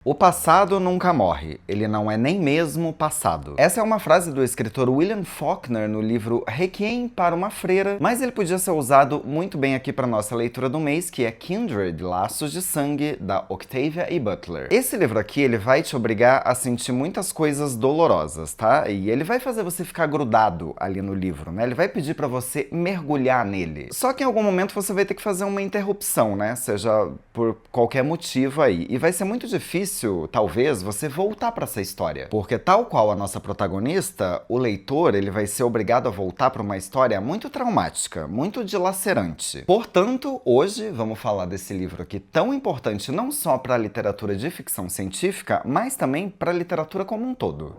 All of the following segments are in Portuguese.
O passado nunca morre, ele não é nem mesmo passado. Essa é uma frase do escritor William Faulkner no livro Requiem para uma Freira, mas ele podia ser usado muito bem aqui para nossa leitura do mês, que é Kindred, Laços de Sangue, da Octavia E. Butler. Esse livro aqui, ele vai te obrigar a sentir muitas coisas dolorosas, tá? E ele vai fazer você ficar grudado ali no livro, né? Ele vai pedir para você mergulhar nele. Só que em algum momento você vai ter que fazer uma interrupção, né? Seja por qualquer motivo aí. E vai ser muito difícil, talvez, você voltar para essa história. Porque tal qual a nossa protagonista, o leitor, ele vai ser obrigado a voltar para uma história muito traumática, muito dilacerante. Portanto, hoje vamos falar desse livro aqui tão importante não só para a literatura de ficção científica, mas também para a literatura como um todo.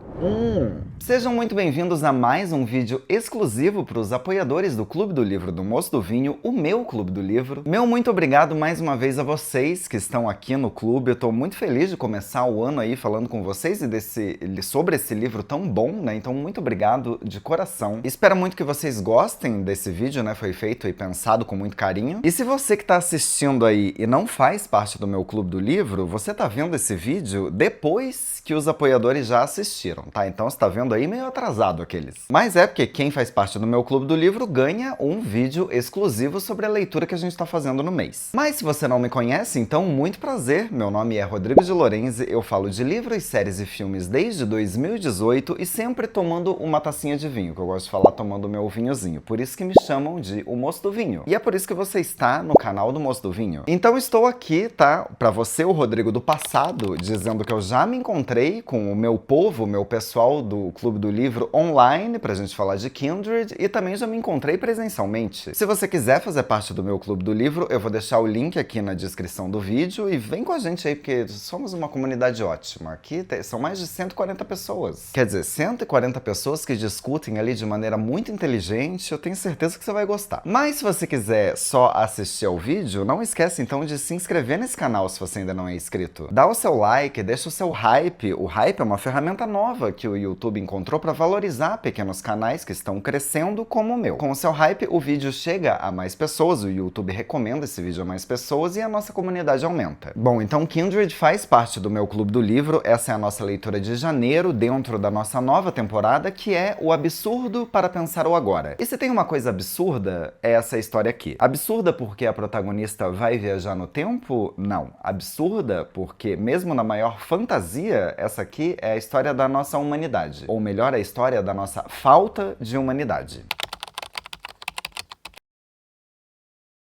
Sejam muito bem-vindos a mais um vídeo exclusivo para os apoiadores do Clube do Livro do Moço do Vinho, o meu Clube do Livro. Meu muito obrigado mais uma vez a vocês que estão aqui no clube. Eu tô muito feliz de começar o ano aí falando com vocês e sobre esse livro tão bom, né? Então, muito obrigado de coração. Espero muito que vocês gostem desse vídeo, né? Foi feito e pensado com muito carinho. E se você que tá assistindo aí e não faz parte do meu Clube do Livro, você tá vendo esse vídeo depois que os apoiadores já assistiram, tá? Então, você tá vendo aí meio atrasado aqueles. Mas é porque quem faz parte do meu Clube do Livro ganha um vídeo exclusivo sobre a leitura que a gente tá fazendo no mês. Mas se você não me conhece, então, muito prazer. Meu nome é Rodrigo de Lorenzi, eu falo de livros, séries e filmes desde 2018 e sempre tomando uma tacinha de vinho, que eu gosto de falar tomando meu vinhozinho. Por isso que me chamam de o Moço do Vinho. E é por isso que você está no canal do Moço do Vinho. Então estou aqui, tá? Pra você, o Rodrigo do passado, dizendo que eu já me encontrei com o meu povo, o meu pessoal do Clube do Livro online, pra gente falar de Kindred, e também já me encontrei presencialmente. Se você quiser fazer parte do meu Clube do Livro, eu vou deixar o link aqui na descrição do vídeo e vem com a gente aí, porque somos uma comunidade ótima. Aqui são mais de 140 pessoas. Quer dizer, 140 pessoas que discutem ali de maneira muito inteligente, eu tenho certeza que você vai gostar. Mas se você quiser só assistir ao vídeo, não esquece então de se inscrever nesse canal se você ainda não é inscrito. Dá o seu like, deixa o seu hype. O hype é uma ferramenta nova que o YouTube encontrou para valorizar pequenos canais que estão crescendo como o meu. Com o seu hype, o vídeo chega a mais pessoas, o YouTube recomenda esse vídeo a mais pessoas e a nossa comunidade aumenta. Bom, então Kindred faz parte do meu Clube do Livro. Essa é a nossa leitura de janeiro, dentro da nossa nova temporada, que é O Absurdo para Pensar o Agora. E se tem uma coisa absurda, é essa história aqui. Absurda porque a protagonista vai viajar no tempo? Não. Absurda porque, mesmo na maior fantasia, essa aqui é a história da nossa humanidade. Ou melhor, a história da nossa falta de humanidade.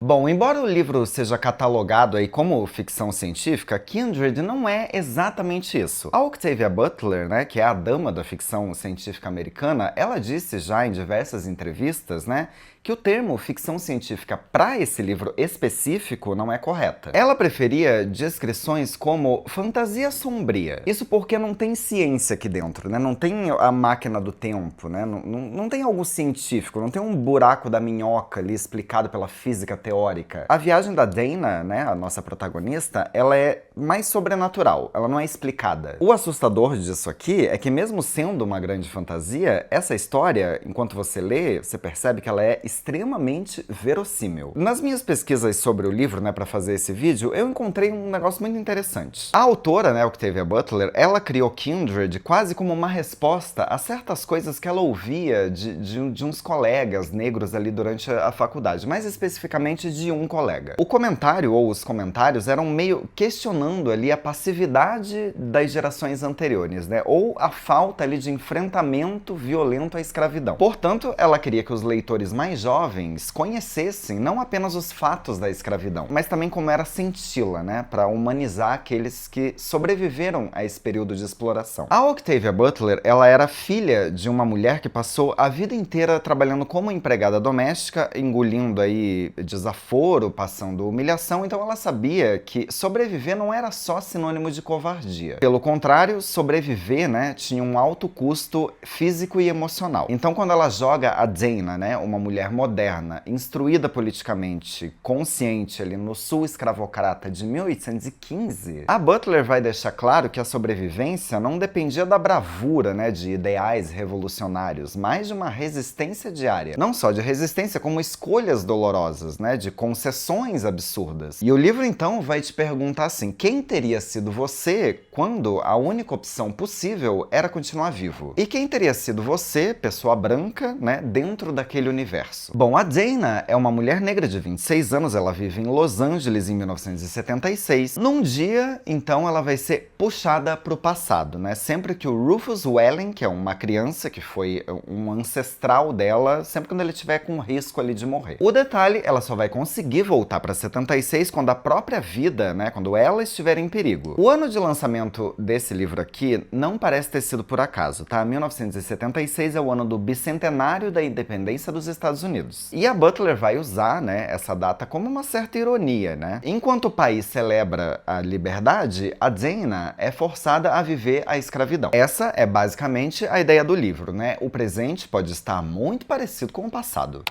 Bom, embora o livro seja catalogado aí como ficção científica, Kindred não é exatamente isso. A Octavia Butler, né, que é a dama da ficção científica americana, ela disse já em diversas entrevistas, né, que o termo ficção científica para esse livro específico não é correta. Ela preferia descrições como fantasia sombria. Isso porque não tem ciência aqui dentro, né? Não tem a máquina do tempo, né? Não tem algo científico, não tem um buraco da minhoca ali explicado pela física teórica. A viagem da Dana, né, a nossa protagonista, ela é mais sobrenatural, ela não é explicada. O assustador disso aqui é que, mesmo sendo uma grande fantasia, essa história, enquanto você lê, você percebe que ela é extremamente verossímil. Nas minhas pesquisas sobre o livro, né, para fazer esse vídeo, eu encontrei um negócio muito interessante. A autora, né, Octavia Butler, ela criou Kindred quase como uma resposta a certas coisas que ela ouvia de uns colegas negros ali durante a faculdade, mais especificamente de um colega. O comentário ou os comentários eram meio questionando ali a passividade das gerações anteriores, né, ou a falta ali de enfrentamento violento à escravidão. Portanto, ela queria que os leitores mais jovens conhecessem não apenas os fatos da escravidão, mas também como era senti-la, né, para humanizar aqueles que sobreviveram a esse período de exploração. A Octavia Butler, ela era filha de uma mulher que passou a vida inteira trabalhando como empregada doméstica, engolindo aí desaforo, passando humilhação, então ela sabia que sobreviver não era só sinônimo de covardia. Pelo contrário, sobreviver, né, tinha um alto custo físico e emocional. Então, quando ela joga a Dana, né, uma mulher moderna, instruída politicamente, consciente ali no sul escravocrata de 1815, a Butler vai deixar claro que a sobrevivência não dependia da bravura, né, de ideais revolucionários, mas de uma resistência diária. Não só de resistência, como escolhas dolorosas, né, de concessões absurdas. E o livro então vai te perguntar assim: quem teria sido você quando a única opção possível era continuar vivo? E quem teria sido você, pessoa branca, né, dentro daquele universo? Bom, a Dana é uma mulher negra de 26 anos, ela vive em Los Angeles em 1976. Num dia, então, ela vai ser puxada pro passado, né? Sempre que o Rufus Welling, que é uma criança que foi um ancestral dela, sempre quando ele tiver com risco ali de morrer. O detalhe, ela só vai conseguir voltar para 76 quando a própria vida, né, quando ela estiver em perigo. O ano de lançamento desse livro aqui não parece ter sido por acaso, tá? 1976 é o ano do bicentenário da independência dos Estados Unidos. E a Butler vai usar, né, essa data como uma certa ironia, né? Enquanto o país celebra a liberdade, a Dana é forçada a viver a escravidão. Essa é basicamente a ideia do livro, né? O presente pode estar muito parecido com o passado.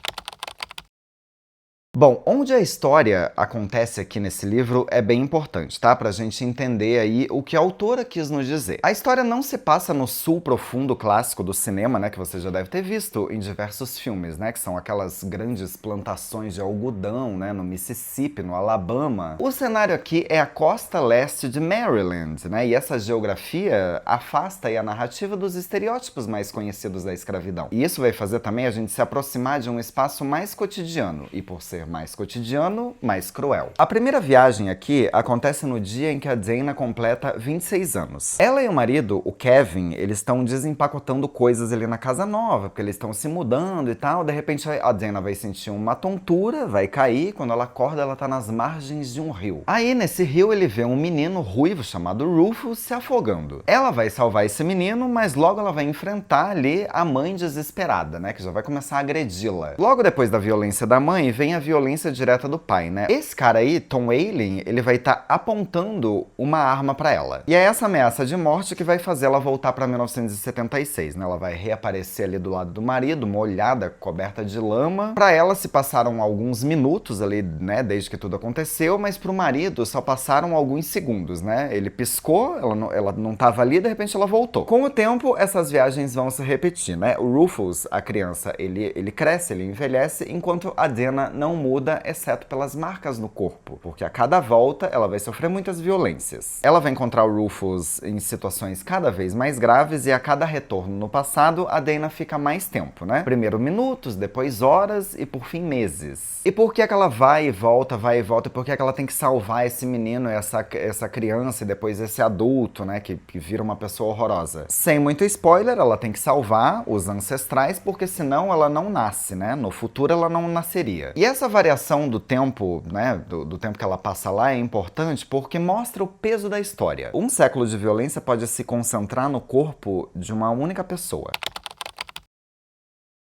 Bom, onde a história acontece aqui nesse livro é bem importante, tá? Pra gente entender aí o que a autora quis nos dizer. A história não se passa no sul profundo clássico do cinema, né? Que você já deve ter visto em diversos filmes, né? Que são aquelas grandes plantações de algodão, né? No Mississippi, no Alabama. O cenário aqui é a costa leste de Maryland, né? E essa geografia afasta aí a narrativa dos estereótipos mais conhecidos da escravidão. E isso vai fazer também a gente se aproximar de um espaço mais cotidiano, e por ser mais cotidiano, mais cruel. A primeira viagem aqui acontece no dia em que a Dana completa 26 anos. Ela e o marido, o Kevin, eles estão desempacotando coisas ali na casa nova, porque eles estão se mudando e tal. De repente a Dana vai sentir uma tontura, vai cair, quando ela acorda ela tá nas margens de um rio. Aí nesse rio ele vê um menino ruivo chamado Rufus se afogando. Ela vai salvar esse menino, mas logo ela vai enfrentar ali a mãe desesperada, né, que já vai começar a agredi-la. Logo depois da violência da mãe, vem a violência direta do pai, né? Esse cara aí, Tom Ayling, ele vai estar apontando uma arma pra ela. E é essa ameaça de morte que vai fazer ela voltar pra 1976, né? Ela vai reaparecer ali do lado do marido, molhada, coberta de lama. Pra ela se passaram alguns minutos ali, né, desde que tudo aconteceu, mas pro marido só passaram alguns segundos, né? Ele piscou, ela não tava ali, de repente ela voltou. Com o tempo, essas viagens vão se repetir, né? O Rufus, a criança, ele cresce, ele envelhece, enquanto a Dana não muda, exceto pelas marcas no corpo, porque a cada volta ela vai sofrer muitas violências. Ela vai encontrar o Rufus em situações cada vez mais graves e a cada retorno no passado, a Dana fica mais tempo, né? Primeiro minutos, depois horas e por fim meses. E por que é que ela vai e volta, e por que é que ela tem que salvar esse menino, essa criança e depois esse adulto, né, que vira uma pessoa horrorosa? Sem muito spoiler, ela tem que salvar os ancestrais, porque senão ela não nasce, né? No futuro ela não nasceria. E essa variação do tempo, né, do tempo que ela passa lá é importante porque mostra o peso da história. Um século de violência pode se concentrar no corpo de uma única pessoa.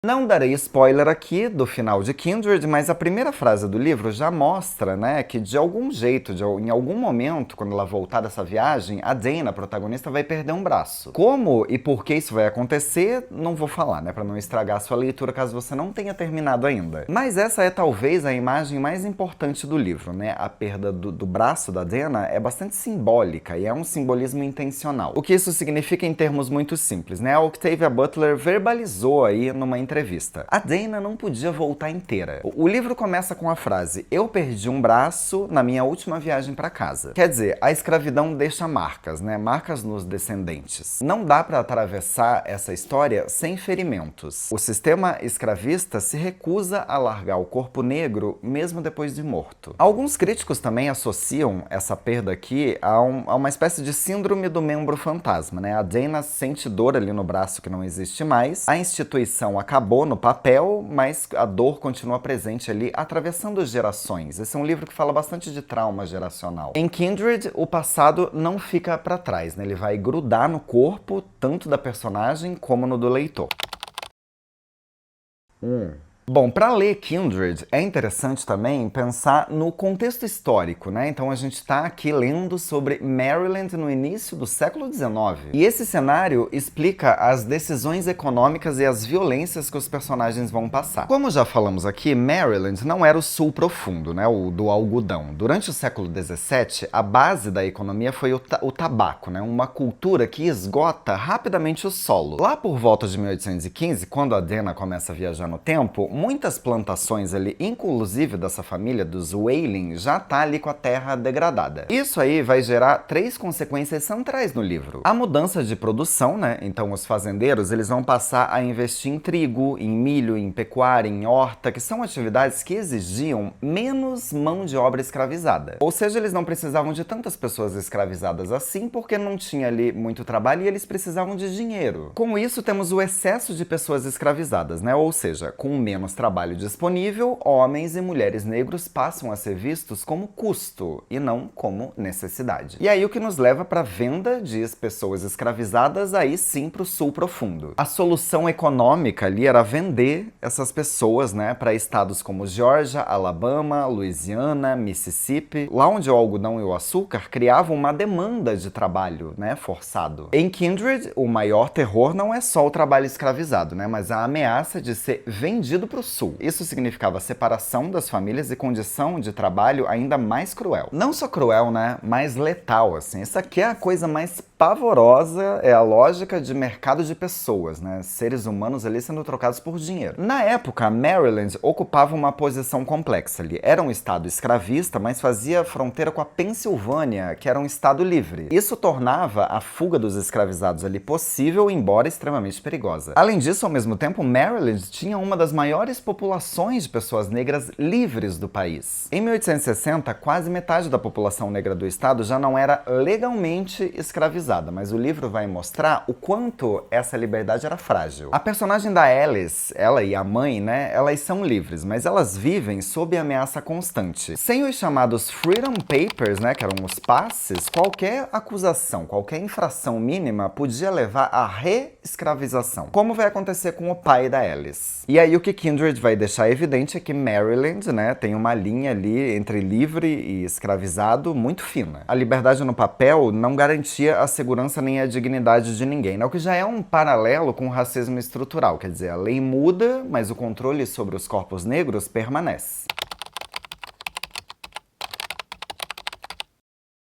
Não darei spoiler aqui do final de Kindred, mas a primeira frase do livro já mostra, né, que de algum jeito, em algum momento, quando ela voltar dessa viagem, a Dana, a protagonista, vai perder um braço. Como e por que isso vai acontecer, não vou falar, né, pra não estragar a sua leitura caso você não tenha terminado ainda. Mas essa é talvez a imagem mais importante do livro, né, a perda do braço da Dana é bastante simbólica e é um simbolismo intencional. O que isso significa em termos muito simples, né, a Octavia Butler verbalizou aí numa entrevista. A Dana não podia voltar inteira. O livro começa com a frase: eu perdi um braço na minha última viagem para casa. Quer dizer, a escravidão deixa marcas, né? Marcas nos descendentes. Não dá para atravessar essa história sem ferimentos. O sistema escravista se recusa a largar o corpo negro mesmo depois de morto. Alguns críticos também associam essa perda aqui a uma espécie de síndrome do membro fantasma, né? A Dana sente dor ali no braço que não existe mais, a instituição acabou no papel, mas a dor continua presente ali, atravessando gerações. Esse é um livro que fala bastante de trauma geracional. Em Kindred, o passado não fica para trás, né? Ele vai grudar no corpo, tanto da personagem como no do leitor. Bom, para ler Kindred, é interessante também pensar no contexto histórico, né? Então a gente está aqui lendo sobre Maryland no início do século XIX. E esse cenário explica as decisões econômicas e as violências que os personagens vão passar. Como já falamos aqui, Maryland não era o sul profundo, né? O do algodão. Durante o século XVII, a base da economia foi o tabaco, né? Uma cultura que esgota rapidamente o solo. Lá por volta de 1815, quando a Dana começa a viajar no tempo, muitas plantações ali, inclusive dessa família dos Whaling, já tá ali com a terra degradada. Isso aí vai gerar 3 consequências centrais no livro. A mudança de produção, né? Então os fazendeiros, eles vão passar a investir em trigo, em milho, em pecuária, em horta, que são atividades que exigiam menos mão de obra escravizada. Ou seja, eles não precisavam de tantas pessoas escravizadas assim, porque não tinha ali muito trabalho e eles precisavam de dinheiro. Com isso, temos o excesso de pessoas escravizadas, né? Ou seja, com menos trabalho disponível, homens e mulheres negros passam a ser vistos como custo e não como necessidade. E aí o que nos leva para a venda de pessoas escravizadas aí sim para o sul profundo. A solução econômica ali era vender essas pessoas, né, para estados como Geórgia, Alabama, Louisiana, Mississippi, lá onde o algodão e o açúcar criavam uma demanda de trabalho, né, forçado. Em Kindred, o maior terror não é só o trabalho escravizado, né, mas a ameaça de ser vendido para o sul. Isso significava separação das famílias e condição de trabalho ainda mais cruel. Não só cruel, né, mas letal, assim. Isso aqui é a coisa mais pavorosa, é a lógica de mercado de pessoas, né, seres humanos ali sendo trocados por dinheiro. Na época, Maryland ocupava uma posição complexa ali. Era um estado escravista, mas fazia fronteira com a Pensilvânia, que era um estado livre. Isso tornava a fuga dos escravizados ali possível, embora extremamente perigosa. Além disso, ao mesmo tempo, Maryland tinha uma das maiores populações de pessoas negras livres do país. Em 1860, quase metade da população negra do estado já não era legalmente escravizada, mas o livro vai mostrar o quanto essa liberdade era frágil. A personagem da Alice, ela e a mãe, né, elas são livres, mas elas vivem sob ameaça constante. Sem os chamados Freedom Papers, né, que eram os passes, qualquer acusação, qualquer infração mínima podia levar à reescravização, como vai acontecer com o pai da Alice. E aí o que Kindred vai deixar evidente é que Maryland, né, tem uma linha ali entre livre e escravizado muito fina. A liberdade no papel não garantia a segurança nem a dignidade de ninguém, né, o que já é um paralelo com o racismo estrutural, quer dizer, a lei muda, mas o controle sobre os corpos negros permanece.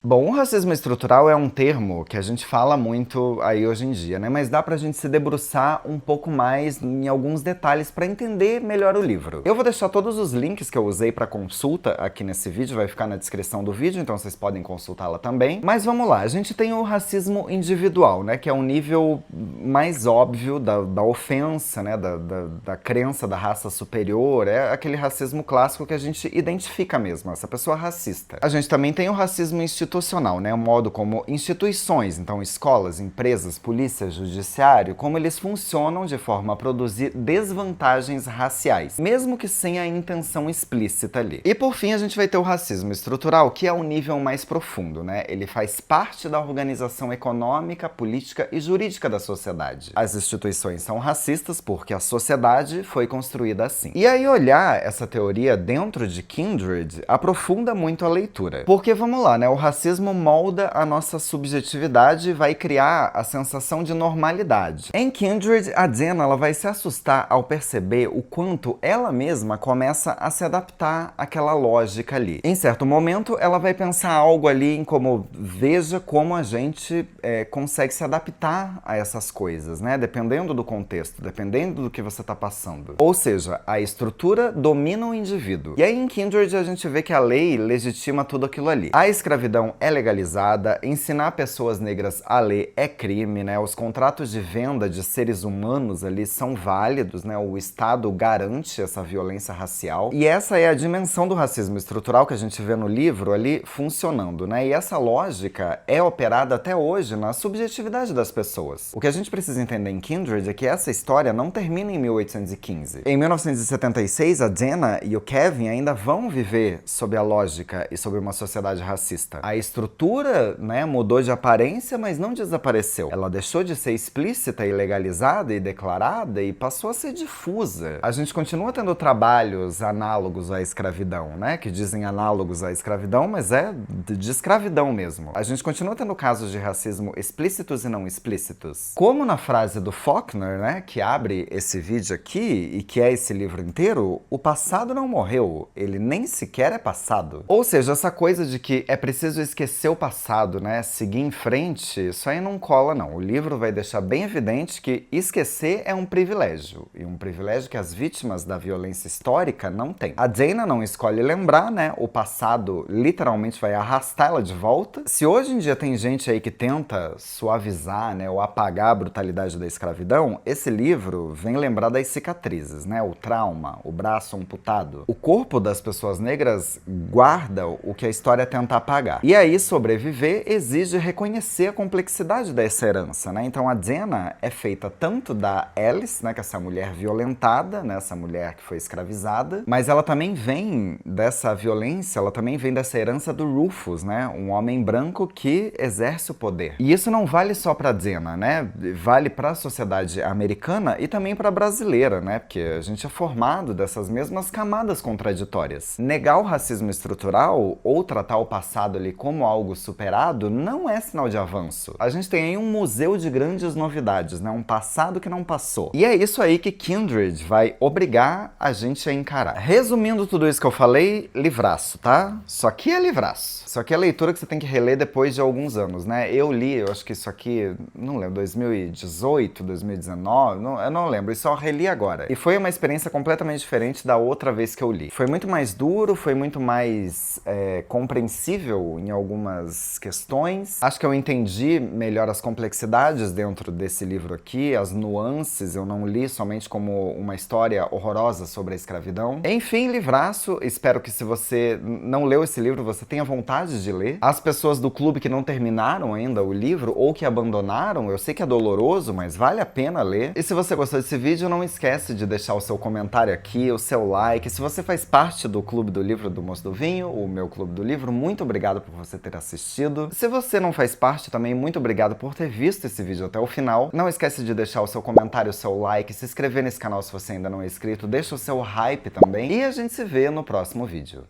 Bom, o racismo estrutural é um termo que a gente fala muito aí hoje em dia, né? Mas dá pra gente se debruçar um pouco mais em alguns detalhes pra entender melhor o livro. Eu vou deixar todos os links que eu usei pra consulta aqui nesse vídeo, vai ficar na descrição do vídeo, então vocês podem consultá-la também. Mas vamos lá, a gente tem o racismo individual, né? Que é um nível mais óbvio da ofensa, né? Da crença da raça superior, é aquele racismo clássico que a gente identifica mesmo, essa pessoa racista. A gente também tem o racismo institucional, né? O modo como instituições, então escolas, empresas, polícia, judiciário, como eles funcionam de forma a produzir desvantagens raciais, mesmo que sem a intenção explícita ali. E por fim, a gente vai ter o racismo estrutural, que é o nível mais profundo, né? Ele faz parte da organização econômica, política e jurídica da sociedade. As instituições são racistas porque a sociedade foi construída assim. E aí olhar essa teoria dentro de Kindred aprofunda muito a leitura. Porque vamos lá, né? O racismo molda a nossa subjetividade e vai criar a sensação de normalidade. Em Kindred, a Dana ela vai se assustar ao perceber o quanto ela mesma começa a se adaptar àquela lógica ali. Em certo momento, ela vai pensar algo ali em como, veja como a gente consegue se adaptar a essas coisas, né? Dependendo do contexto, dependendo do que você está passando. Ou seja, a estrutura domina o indivíduo. E aí em Kindred a gente vê que a lei legitima tudo aquilo ali. A escravidão é legalizada, ensinar pessoas negras a ler é crime, né? Os contratos de venda de seres humanos ali são válidos, né? O Estado garante essa violência racial. E essa é a dimensão do racismo estrutural que a gente vê no livro ali funcionando, né? E essa lógica é operada até hoje na subjetividade das pessoas. O que a gente precisa entender em Kindred é que essa história não termina em 1815. Em 1976, a Dana e o Kevin ainda vão viver sob a lógica e sob uma sociedade racista. A estrutura, né, mudou de aparência, mas não desapareceu. Ela deixou de ser explícita e legalizada e declarada e passou a ser difusa. A gente continua tendo trabalhos análogos à escravidão, né, que dizem análogos à escravidão, mas é de escravidão mesmo. A gente continua tendo casos de racismo explícitos e não explícitos. Como na frase do Faulkner, né, que abre esse vídeo aqui e que é esse livro inteiro, o passado não morreu, ele nem sequer é passado. Ou seja, essa coisa de que é preciso esquecer o passado, né, seguir em frente, isso aí não cola não. O livro vai deixar bem evidente que esquecer é um privilégio, e um privilégio que as vítimas da violência histórica não têm. A Dana não escolhe lembrar, né, o passado literalmente vai arrastar ela de volta. Se hoje em dia tem gente aí que tenta suavizar, né, ou apagar a brutalidade da escravidão, esse livro vem lembrar das cicatrizes, né, o trauma, o braço amputado. O corpo das pessoas negras guarda o que a história tenta apagar. E aí, sobreviver exige reconhecer a complexidade dessa herança, né? Então a Dana é feita tanto da Alice, né, que é essa mulher violentada, né, essa mulher que foi escravizada, mas ela também vem dessa violência, ela também vem dessa herança do Rufus, né, um homem branco que exerce o poder. E isso não vale só pra Dana, né? Vale pra sociedade americana e também pra brasileira, né? Porque a gente é formado dessas mesmas camadas contraditórias. Negar o racismo estrutural ou tratar o passado ali como algo superado não é sinal de avanço. A gente tem aí um museu de grandes novidades, né? Um passado que não passou. E é isso aí que Kindred vai obrigar a gente a encarar. Resumindo tudo isso que eu falei, livraço, tá? Isso aqui é livraço. Isso aqui é leitura que você tem que reler depois de alguns anos, né? Eu li, eu acho que isso aqui, não lembro, 2018, 2019, eu não lembro, isso eu reli agora. E foi uma experiência completamente diferente da outra vez que eu li. Foi muito mais duro, foi muito mais compreensível em algumas questões. Acho que eu entendi melhor as complexidades dentro desse livro aqui, as nuances, eu não li somente como uma história horrorosa sobre a escravidão. Enfim, livraço, espero que se você não leu esse livro, você tenha vontade de ler. As pessoas do clube que não terminaram ainda o livro ou que abandonaram, eu sei que é doloroso, mas vale a pena ler. E se você gostou desse vídeo, não esquece de deixar o seu comentário aqui, o seu like. Se você faz parte do Clube do Livro do Moço do Vinho, o meu Clube do Livro, muito obrigado por você ter assistido. Se você não faz parte também, muito obrigado por ter visto esse vídeo até o final. Não esquece de deixar o seu comentário, o seu like, se inscrever nesse canal se você ainda não é inscrito, deixa o seu hype também. E a gente se vê no próximo vídeo.